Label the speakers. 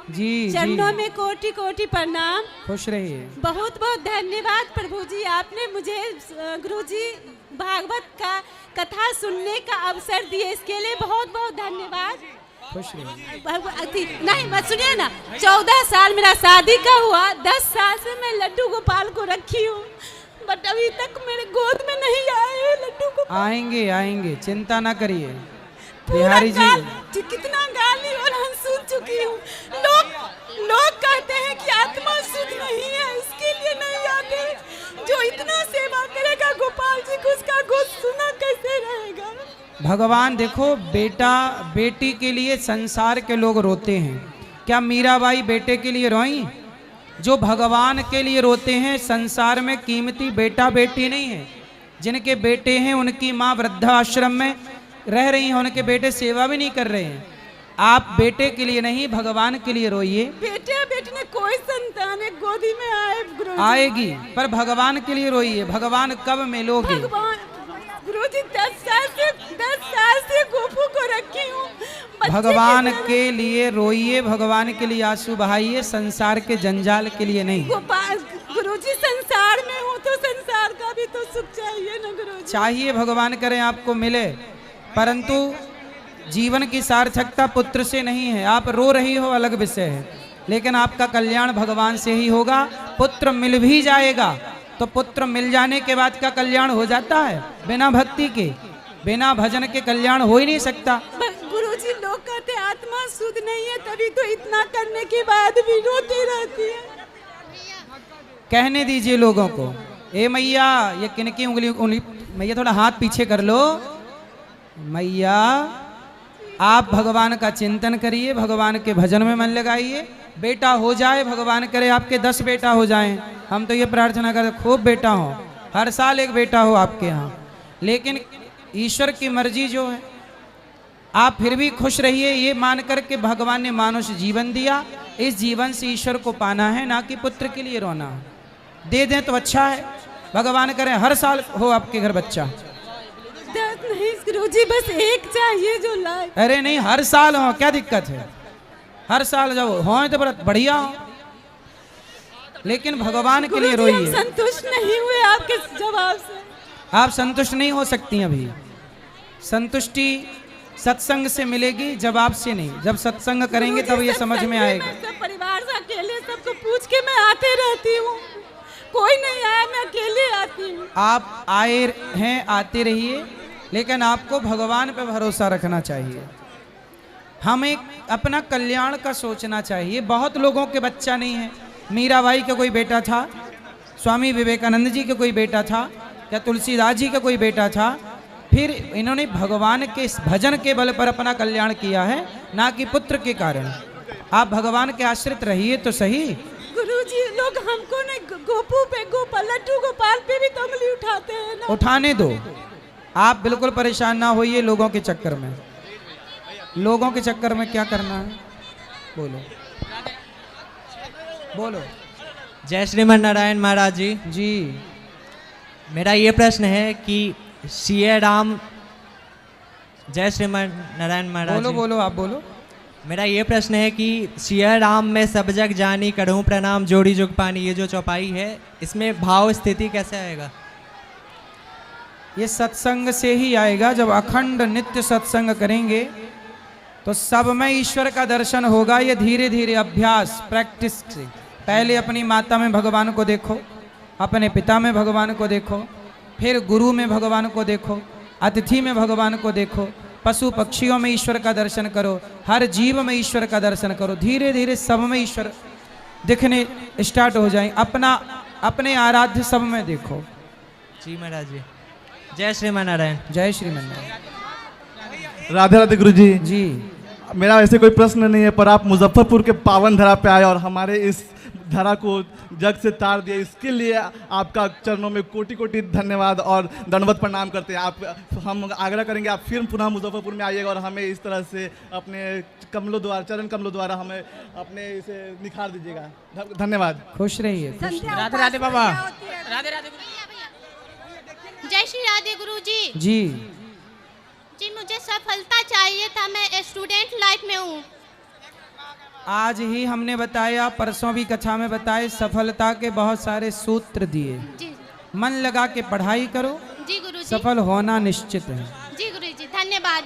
Speaker 1: जी
Speaker 2: चरणों में कोटि कोटि प्रणाम।
Speaker 1: खुश रहिए।
Speaker 2: बहुत बहुत धन्यवाद प्रभु जी, आपने मुझे गुरु जी भागवत का कथा सुनने का अवसर दिए, इसके लिए बहुत बहुत धन्यवाद।
Speaker 1: खुश रहिए।
Speaker 2: नहीं मत सुनिए ना, 14 साल मेरा शादी का हुआ, 10 साल से मैं लड्डू गोपाल को रखी हूँ, बट अभी तक मेरे गोद में नहीं आए लड्डू गोपाल।
Speaker 1: आएंगे आएंगे, चिंता ना करिए
Speaker 2: पूरा
Speaker 1: बिहारी जी।
Speaker 2: कितना गाली और हम सुन चुकी हूँ। लोग कहते हैं कि आत्मा शुद्ध नहीं है, इसके लिए नहीं आते। जो इतना सेवा करेगा गोपाल जी को, उसका गोद सुना कैसे रहेगा।
Speaker 1: भगवान देखो, बेटा बेटी के लिए संसार के लोग रोते हैं, क्या मीराबाई बेटे के लिए रोई? जो भगवान के लिए रोते हैं, संसार में कीमती बेटा बेटी नहीं है। जिनके बेटे हैं उनकी माँ वृद्धाश्रम में रह रही हैं, उनके बेटे सेवा भी नहीं कर रहे हैं। आप बेटे के लिए नहीं, भगवान के लिए रोइए।
Speaker 2: बेटे बेटी ने कोई संतान एक गोदी में आए गुरुजी।
Speaker 1: आएगी, पर भगवान के लिए रोइए। भगवान कब मिलोगे?
Speaker 2: भगवान गुरुजी 10 साल से गोपू को रखी हूँ।
Speaker 1: भगवान के लिए रोइए, भगवान के लिए आंसू बहाइए, संसार के जंजाल के लिए नहीं।
Speaker 2: गोपाल गुरुजी संसार में हूँ तो संसार का भी तो सुख चाहिए ना गुरुजी।
Speaker 1: चाहिए, भगवान करें आपको मिले, परंतु जीवन की सार्थकता पुत्र से नहीं है। आप रो रही हो अलग विषय है, लेकिन आपका कल्याण भगवान से ही होगा। पुत्र मिल भी जाएगा तो पुत्र मिल जाने के बाद का कल्याण हो जाता है, बिना भक्ति के, बिना भजन के कल्याण हो ही नहीं सकता।
Speaker 2: गुरुजी लोग कहते आत्मा शुद्ध नहीं है, तभी तो इतना करने के बाद भी रोती रहती है।
Speaker 1: कहने दीजिए लोगों को। ए मैया, ये किनकी उंगली मैया थोड़ा हाथ पीछे कर लो। मैया, आप भगवान का चिंतन करिए, भगवान के भजन में मन लगाइए। बेटा हो जाए, भगवान करे आपके 10 बेटा हो जाएं। हम तो ये प्रार्थना करते खूब बेटा हो, हर साल एक बेटा हो आपके यहाँ। लेकिन ईश्वर की मर्जी जो है, आप फिर भी खुश रहिए, ये मान कर के भगवान ने मानुष जीवन दिया, इस जीवन से ईश्वर को पाना है, ना कि पुत्र के लिए रोना। दे दें तो अच्छा है, भगवान करें हर साल हो आपके घर बच्चा।
Speaker 2: नहीं गुरुजी, बस एक चाहिए जो लाए।
Speaker 1: अरे नहीं, हर साल हो, क्या दिक्कत है? हर साल जब हो तो बड़ा बढ़िया हो, लेकिन भगवान के लिए रोइए।
Speaker 2: हम संतुष्ट नहीं हुए आपके जवाब से।
Speaker 1: आप संतुष्ट नहीं हो सकती अभी। संतुष्टि सत्संग से मिलेगी, जवाब से नहीं। जब सत्संग करेंगे तब ये समझ में आएगा।
Speaker 2: सब परिवार से अकेले सबको पूछ के मैं आते रहती हूँ, कोई नहीं आया, मैं अकेले आती हूँ।
Speaker 1: आप आए हैं, आते रहिए, लेकिन आपको भगवान पे भरोसा रखना चाहिए। हमें अपना कल्याण का सोचना चाहिए। बहुत लोगों के बच्चा नहीं है। मीराबाई का कोई बेटा था, स्वामी विवेकानंद जी का कोई बेटा था, या तुलसीदास जी का कोई बेटा था। फिर इन्होंने भगवान के भजन के बल पर अपना कल्याण किया है, ना कि पुत्र के कारण। आप भगवान के आश्रित रहिए तो सही।
Speaker 2: गुरुजी लोग हमको ने गोपू पे, गोपाल लड्डू गोपाल पे भी तो उंगली उठाते हैं ना।
Speaker 1: उठाने दो, आप बिल्कुल परेशान ना होइए लोगों के चक्कर में। लोगों के चक्कर में क्या करना है? बोलो बोलो।
Speaker 3: जय श्रीमन नारायण महाराज जी।
Speaker 1: जी,
Speaker 3: मेरा ये प्रश्न है कि सिया राम, जय श्रीमन नारायण महाराज
Speaker 1: बोलो
Speaker 3: जी।
Speaker 1: बोलो, आप बोलो।
Speaker 3: मेरा ये प्रश्न है कि सिया राम में सब जग जानी, करूँ प्रणाम जोड़ी जुग पानी, ये जो चौपाई है, इसमें भाव स्थिति कैसे आएगा?
Speaker 1: ये सत्संग से ही आएगा। जब अखंड नित्य सत्संग करेंगे तो सब में ईश्वर का दर्शन होगा। ये धीरे धीरे अभ्यास, प्रैक्टिस से। पहले अपनी माता में भगवान को देखो, अपने पिता में भगवान को देखो, फिर गुरु में भगवान को देखो, अतिथि में भगवान को देखो, पशु पक्षियों में ईश्वर का दर्शन करो, हर जीव में ईश्वर का दर्शन करो। धीरे धीरे सब में ईश्वर दिखने स्टार्ट हो जाए। अपने आराध्य सब में देखो।
Speaker 3: जी महाराज जी। जय श्रीमन नारायण।
Speaker 1: जय श्रीमन नारायण।
Speaker 4: राधे राधे गुरु जी।
Speaker 1: जी,
Speaker 4: मेरा ऐसे कोई प्रश्न नहीं है, पर आप मुजफ्फरपुर के पावन धरा पे आए और हमारे इस धरा को जग से तार दिया, इसके लिए आपका चरणों में कोटि कोटि धन्यवाद और दंडवत प्रणाम करते हैं। आप हम आग्रह करेंगे आप फिर पुनः मुजफ्फरपुर में आइएगा और हमें इस तरह से अपने कमलों द्वारा, चरण कमलों द्वारा हमें अपने इसे निखार दीजिएगा। धन्यवाद।
Speaker 1: खुश रहिए।
Speaker 5: राधे राधे बाबा। राधे राधे।
Speaker 6: जय श्री राधे गुरु जी।
Speaker 1: जी,
Speaker 6: जी मुझे सफलता चाहिए था, मैं स्टूडेंट लाइफ में हूँ।
Speaker 1: आज ही हमने बताया, परसों भी कक्षा में बताए, सफलता के बहुत सारे सूत्र दिए।
Speaker 6: जी
Speaker 1: मन लगा के पढ़ाई करो,
Speaker 6: जी गुरुजी।
Speaker 1: सफल होना निश्चित है।
Speaker 6: जी गुरुजी, धन्यवाद।